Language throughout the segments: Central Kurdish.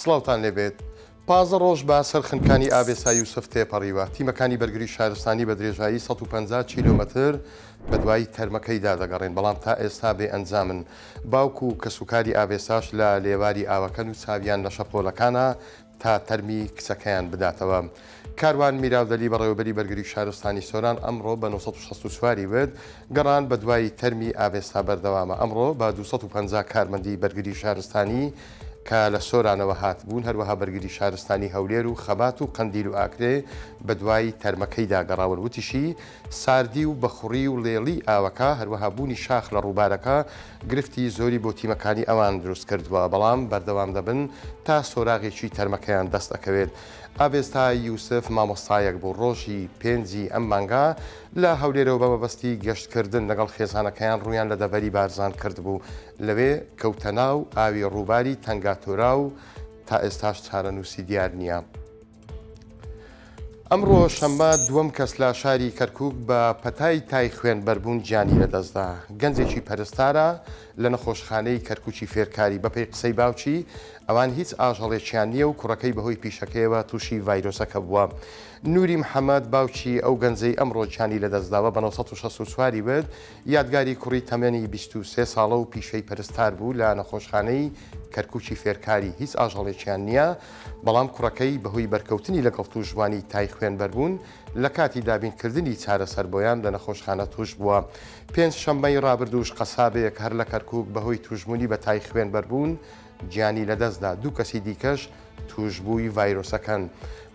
سڵاوتان لێبێت. پازە ڕۆژ بە سەرخنکانی ئابێسا یوسف تێپەڕیوە. تیمەکانی بەرگری شارستانی بە درێژایی 150 کیلۆمەتر بە دوای تەرمەکەیدا دەگەڕێن، بەڵام تا ئێستا بێ ئەنجامن. باوکو و کەسوکاری ئابێساش لە لێواری ئاوەکەن و چاویان لە شەپۆلەکانە تا تەرمی کچەکەیان بداتەوە. کاروان میراودەلی بەڕێوەبەری بەرگری شارستانی سۆران ئەمڕۆ بە 964 ورد گەڕان بە دوای تەرمی ئابێستا بەردەوامە. ئەمڕۆ بە 250 کارمەندی بەرگری شارستانی کە لە سۆرانەوە هاتبوون، هەروەها بەرگری شارستانی هەولێر و خەبات و قەندیل و ئاکرێ بە دوای تەرمەکەیدا گەڕاون. وتیشی ساردی و بەخوڕی و لێڵی ئاوەکە هەروەها بوونی شاخ لە ڕووبارەکە گرفتی زۆری بۆ تیمەکانی ئەوان دروست کردووە، بەڵام بەردەوام دەبن تا سۆراغێکی تەرمەکەیان دەست دەکەوێت. ئابێستا یوسف مامۆستایەک بۆ ڕۆژی پێنجی ئەم مانگا لە هەولێرەوە بە مەبەستی گەشتکردن لەگەڵ خێزانەکەیان ڕویان لە دەبەری بارزان کردبوو. لەوێ کەوتە ناو ئاوی ڕووباری تەنگاتۆرا و تا ئێستاش چارەنووسی دیار نییە. ئەمڕۆ شەممە دووەم کەس لە شاری کەرکووک بە پەتای تای خوێن بەربوون گیانی لەدەستدا. گەنجێکی پەرستارە لە نەخۆشخانەی کەرکووکی فێرکاری. بەپێی قسەی باوکی ئەوان هیچ ئاژەڵێکیان نییە و کوڕەکەی بەهۆی پیشەکەیەوە تووشی ڤایرۆسەکە بووە. نووری محەممەد باوکی ئەو گەنجەی ئەمڕۆ گیانی لەدەستداوە بە 964 ورد یادگاری کوڕی تەمەنی 23 ساڵە و پیشەی پەرستار بوو لە نەخۆشخانەی کەرکووکی فێرکاری. هیچ ئاژەڵێکیان نییە، بەڵام کوڕەکەی بەهۆی بەرکەوتنی لەگەڵ تووشبوانی تای خوێن بەربوون لە کاتی دابینکردنی چارەسەر بۆیان لە نەخۆشخانە توش بووە. پێنج شەممەی ڕابردووش قەسابەیەک هەر لە کەرکووک بەهۆی توشبوونی بە تای خوێن بەربوون گیانی لەدەستدا. دوو کەسی دیکەش توشببووی ڤایرۆسەکەن.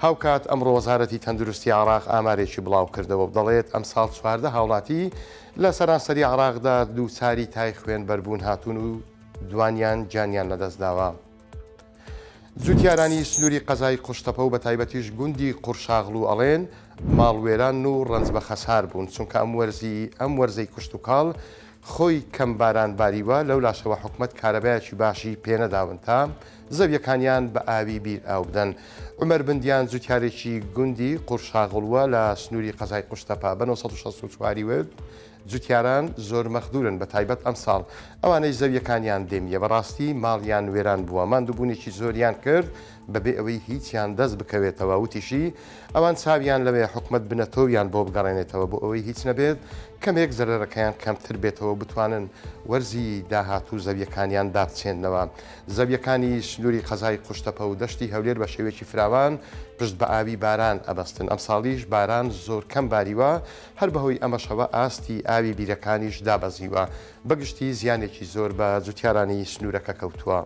هاوکات ئەمڕۆ وەزارەتی تەندروستی عراق ئامارێکی بڵاو کردەوە و دەڵێت ئەم ساڵ 14 هاوڵاتی لە سەرانسەری عراقدا دووساری تای خوێن بەربوون هاتوون و دوانیان گیانیان لەدەستداوە. جوتیارانی سنووری قەزای قوشتەپە و بە تایبەتیش گوندی قورشاغڵ و ئەڵێن ماڵوێران و ڕەنج بە خەسار بوون، چونکە ئەم وەرزەی کوشت و کاڵ خۆی کەم باران باریوە. لەو لاشەوە حکومت کارەبایەکی باشی پێنەداون تا زەویەکانیان بە ئاوی بیر ئاو بدەن. عومەر بندیان جوتیارێکی گوندی قورشاغڵوە لە سنووری قەزای قوشتەپە بە 964 ورد جوتیاران زۆر مەخدورن، بە تایبەت ئەم ساڵ ئەوانەی زەویەکانیان دێمیە بەڕاستی ماڵیان وێران بووە. ماندووبوونێکی زۆریان کرد بەبێ ئەوەی هیچیان دەست بکەوێتەوە. وتیشی ئەوان چاویان لەوێ حکومت بنەتەوەیان بۆ بگەڕێنێتەوە بۆ ئەوەی هیچ نەبێت کەمێک زەرەرەکەیان کەمتر بێتەوە بتوانن وەرزی داهاتوو زەویەکانیان دابچێننەوە. زەویەکانی سنووری قەزای قوشتەپە و دەشتی هەولێر بە شێوێکی فراوان پشت بە ئاوی باران ئەبەستن. ئەم ساڵیش باران زۆر کەم باریوە، هەر بەهۆی ئەمەشەوە ئاستی ئاوی بیرەکانیش دابەزیوە. بەگشتی زیانێکی زۆر بە جوتیارانی سنوورەکە کەوتووە.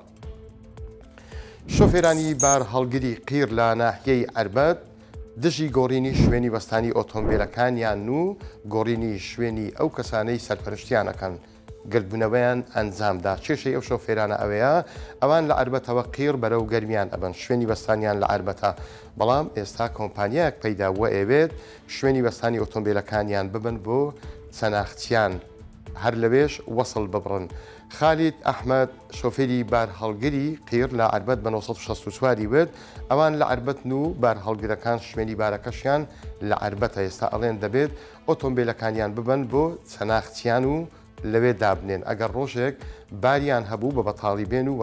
شۆفێرانی بار هەڵگری قیر لە ناحیەی ئەربەد دژی گۆڕینی شوێنی وەستانی ئۆتۆمبیلەکانیان و گۆڕینی شوێنی ئەو کەسانەی سەرپەرشتیانەکەن گردبوونەوەیان ئەنجامدا. کێشەی ئەو شۆفێرانە ئەوەیە ئەوان لە ئەربەتەوە قیر بەرەو گەرمیان ئەبن، شوێنی وەستانیان لە ئەربەتە، بەڵام ئێستا کۆمپانیایەک پەیدا وە ئەوێت شوێنی وەستانی ئۆتۆمبیلەکانیان ببن بۆ سەناختیان هەر لەوێش وەسڵ ببڕن. خالید ئەحمەد شۆفێری بار هەڵگری قیر لە ئەربەت بە 964 ورد ئەوان لە ئەربەتن و بار هەڵگرەکان شوێنی بارەکەشیان لە ئەربەتە. ئێستا ئەڵێن دەبێت ئۆتۆمبیلەکانیان ببن بۆ سەناختیان و لەوێ دابنێن. ئەگەر ڕۆژێک باریان هەبوو بە بەتاڵی بێن و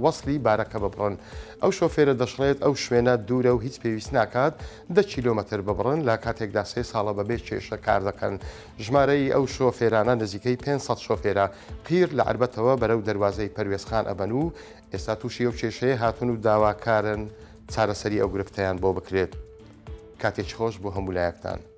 وەسڵی بارەکە ببڕن. ئەو شۆفێرە دەشڵێت ئەو شوێنە دوورە و هیچ پێویست ناکات 10 کیلۆمەتر ببڕن، لە کاتێکدا 3 ساڵە بەبێ کێشە کار دەکەن. ژمارەی ئەو شۆفێرانە نزیکەی 500 شۆفێرە قیر لە ئەربەتەوە بەرەو دەواازەی پەروێزخان ئەبەن و ئێستا تووشی ئەو کێشەیە هاتون و داواکارن چارەسەری ئەو گرفتیان بۆ بکرێت. کاتێک خۆش بۆ هەموو لایەکتان.